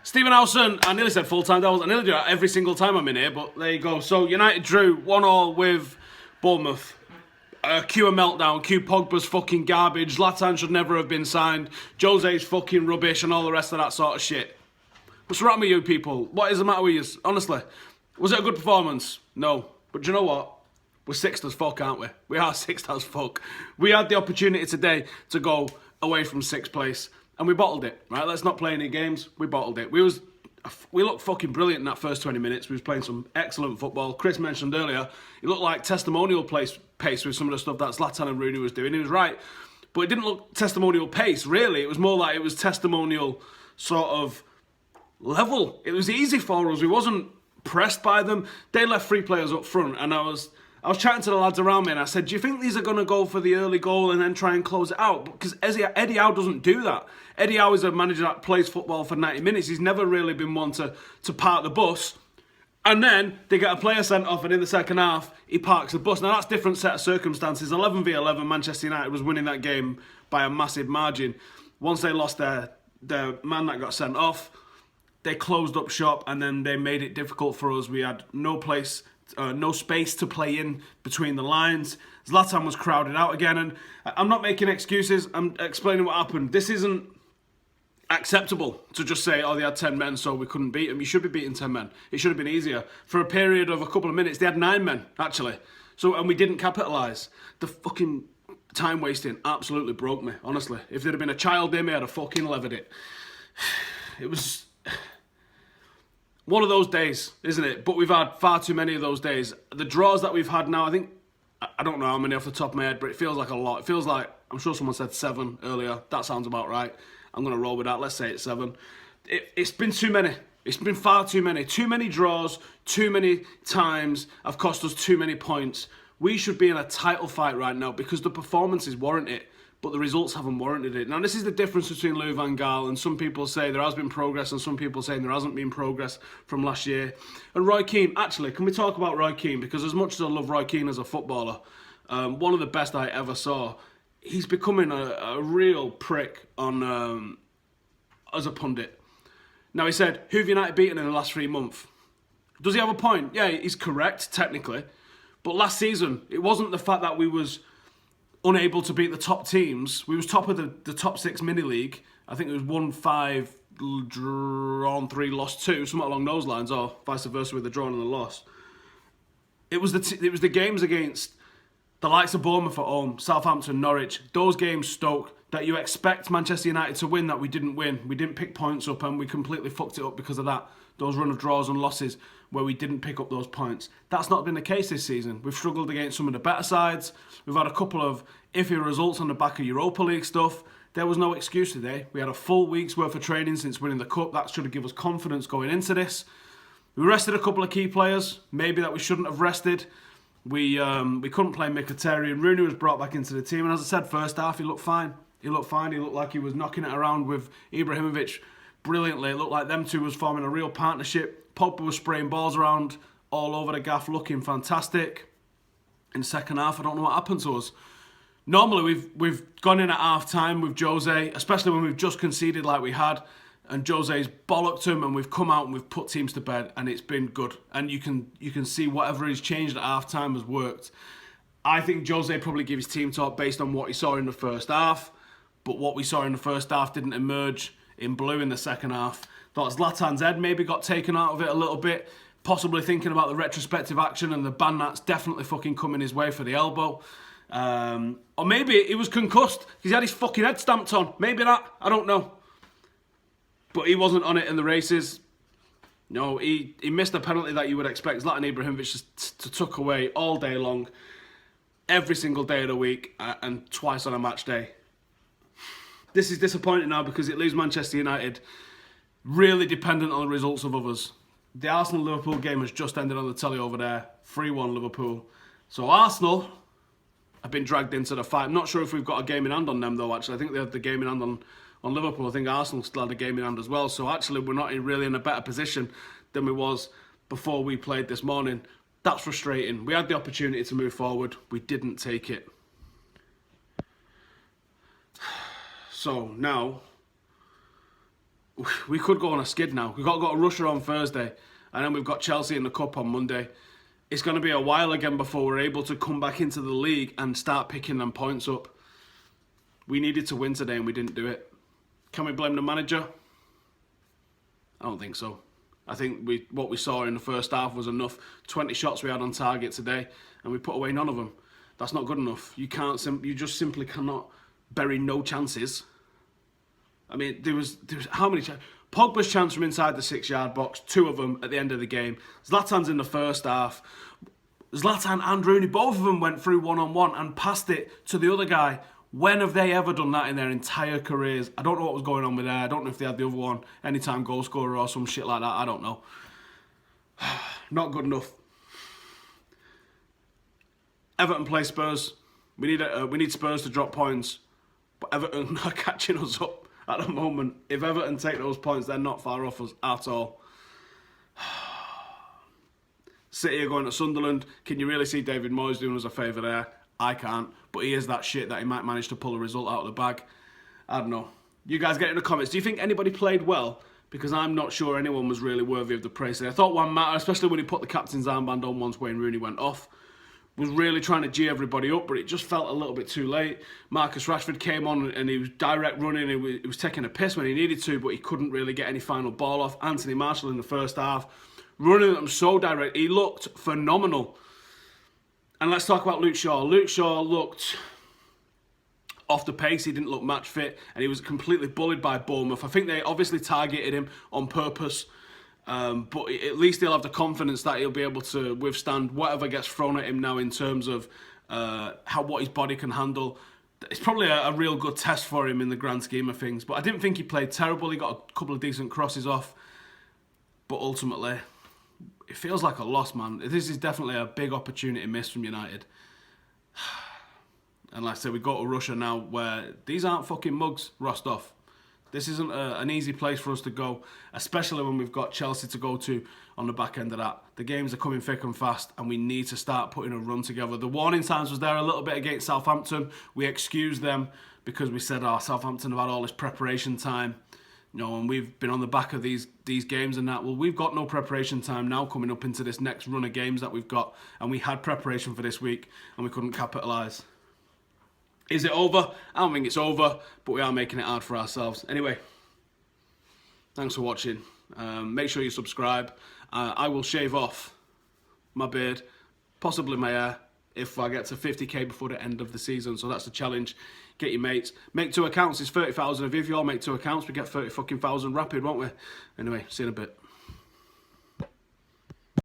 Stephen Howson, I nearly said full-time doubles. I nearly do that every single time I'm in here, but there you go. So United drew 1-1 with Bournemouth. Cue a meltdown, cue Pogba's fucking garbage, Zlatan should never have been signed, Jose's fucking rubbish and all the rest of that sort of shit. What's wrong with you people? What is the matter with you? Honestly, was it a good performance? No. But do you know what? We're sixth as fuck, aren't we? We are sixth as fuck. We had the opportunity today to go away from sixth place, and we bottled it, right? Let's not play any games. We bottled it. We looked fucking brilliant in that first 20 minutes. We was playing some excellent football. Chris mentioned earlier, it looked like testimonial pace with some of the stuff that Zlatan and Rooney was doing. He was right. But it didn't look testimonial pace, really. It was more like it was testimonial sort of level. It was easy for us. We wasn't pressed by them. They left three players up front, and I was chatting to the lads around me, and I said, do you think these are going to go for the early goal and then try and close it out? Because Eddie Howe doesn't do that. Eddie Howe is a manager that plays football for 90 minutes. He's never really been one to park the bus. And then they get a player sent off, and in the second half, he parks the bus. Now, that's a different set of circumstances. 11v11, Manchester United was winning that game by a massive margin. Once they lost their man that got sent off, they closed up shop, and then they made it difficult for us. We had no space to play in between the lines. Zlatan was crowded out again, and I'm not making excuses. I'm explaining what happened. This isn't acceptable to just say, oh, they had 10 men, so we couldn't beat them. You should be beating 10 men. It should have been easier. For a period of a couple of minutes, they had 9 men, actually. And we didn't capitalise. The fucking time wasting absolutely broke me, honestly. If there'd have been a child in me, I'd have fucking levered it. It was one of those days, isn't it? But we've had far too many of those days. The draws that we've had now, I don't know how many off the top of my head, but it feels like a lot. It feels like, I'm sure someone said 7 earlier. That sounds about right. I'm going to roll with that. Let's say it's 7. It's been too many. It's been far too many. Too many draws, too many times have cost us too many points. We should be in a title fight right now because the performances warrant it, but the results haven't warranted it. Now, this is the difference between Louis van Gaal, and some people say there has been progress and some people saying there hasn't been progress from last year. And Roy Keane, actually, can we talk about Roy Keane? Because as much as I love Roy Keane as a footballer, one of the best I ever saw, he's becoming a real prick on as a pundit. Now, he said, who have United beaten in the last 3 months? Does he have a point? Yeah, he's correct, technically. But last season, it wasn't the fact that we was unable to beat the top teams. We was top of the top 6 mini league. I think it was 1-5, drawn 3, lost 2, something along those lines, or vice versa with the draw and the loss. It was the games against the likes of Bournemouth at home, Southampton, Norwich, those games, Stoke, that you expect Manchester United to win that we didn't win. We didn't pick points up and we completely fucked it up because of that. Those run of draws and losses where we didn't pick up those points. That's not been the case this season. We've struggled against some of the better sides. We've had a couple of iffy results on the back of Europa League stuff. There was no excuse today. We had a full week's worth of training since winning the Cup. That should have given us confidence going into this. We rested a couple of key players, maybe that we shouldn't have rested. We couldn't play Mkhitaryan. Rooney was brought back into the team, and as I said, first half, he looked fine. He looked fine. He looked like he was knocking it around with Ibrahimovic brilliantly. It looked like them two was forming a real partnership. Pogba was spraying balls around all over the gaff, looking fantastic. In the second half, I don't know what happened to us. Normally, we've gone in at half-time with Jose, especially when we've just conceded like we had, and Jose's bollocked him, and we've come out and we've put teams to bed, and it's been good. And you can see whatever he's changed at half-time has worked. I think Jose probably gave his team talk based on what he saw in the first half, but what we saw in the first half didn't emerge in blue in the second half. Thought Zlatan's head maybe got taken out of it a little bit, possibly thinking about the retrospective action and the ban that's definitely fucking coming his way for the elbow. Or maybe he was concussed because he had his fucking head stamped on. Maybe that, I don't know. But he wasn't on it in the races. No, he missed a penalty that you would expect Zlatan Ibrahimovic to tuck away all day long, every single day of the week, and twice on a match day. This is disappointing now because it leaves Manchester United really dependent on the results of others. The Arsenal-Liverpool game has just ended on the telly over there, 3-1 Liverpool. So Arsenal have been dragged into the fight. I'm not sure if we've got a game in hand on them though, actually. I think they had the game in hand on Liverpool. I think Arsenal still had a game in hand as well. So actually we're not really in a better position than we was before we played this morning. That's frustrating. We had the opportunity to move forward. We didn't take it. So now we could go on a skid now. We've got to go to Russia on Thursday, and then we've got Chelsea in the Cup on Monday. It's going to be a while again before we're able to come back into the league and start picking them points up. We needed to win today and we didn't do it. Can we blame the manager? I don't think so. I think what we saw in the first half was enough. 20 shots we had on target today, and we put away none of them. That's not good enough. You just simply cannot bury no chances. I mean, there was how many chances? Pogba's chance from inside the 6-yard box, 2 of them at the end of the game. Zlatan's in the first half. Zlatan and Rooney, both of them went through one-on-one and passed it to the other guy. When have they ever done that in their entire careers? I don't know what was going on with there. I don't know if they had the other one, anytime goal scorer or some shit like that. I don't know. Not good enough. Everton play Spurs. We need Spurs to drop points, but Everton are catching us up at the moment. If Everton take those points, they're not far off us at all. City are going to Sunderland. Can you really see David Moyes doing us a favour there? I can't, but he is that shit that he might manage to pull a result out of the bag. I don't know. You guys get in the comments. Do you think anybody played well? Because I'm not sure anyone was really worthy of the praise. I thought Juan Mata, especially when he put the captain's armband on once Wayne Rooney went off, was really trying to G everybody up, but it just felt a little bit too late. Marcus Rashford came on and he was direct running. He was taking a piss when he needed to, but he couldn't really get any final ball off. Anthony Martial in the first half, running at them so direct. He looked phenomenal. And let's talk about Luke Shaw. Luke Shaw looked off the pace. He didn't look match fit, and he was completely bullied by Bournemouth. I think they obviously targeted him on purpose. But at least he'll have the confidence that he'll be able to withstand whatever gets thrown at him now in terms of what his body can handle. It's probably a real good test for him in the grand scheme of things. But I didn't think he played terrible. He got a couple of decent crosses off. But ultimately, it feels like a loss, man. This is definitely a big opportunity missed from United. And like I said, we go to Russia now where these aren't fucking mugs, Rostov. This isn't an easy place for us to go, especially when we've got Chelsea to go to on the back end of that. The games are coming thick and fast, and we need to start putting a run together. The warning signs was there a little bit against Southampton. We excused them because we said, Southampton have had all this preparation time. You know, and we've been on the back of these games and that. Well, we've got no preparation time now coming up into this next run of games that we've got, and we had preparation for this week, and we couldn't capitalise. Is it over? I don't think it's over, but we are making it hard for ourselves. Anyway, thanks for watching. Make sure you subscribe. I will shave off my beard, possibly my hair, if I get to 50k before the end of the season. So that's the challenge. Get your mates. Make 2 accounts. It's 30,000 of you. If you all make 2 accounts, we get 30 fucking thousand rapid, won't we? Anyway, see you in a bit.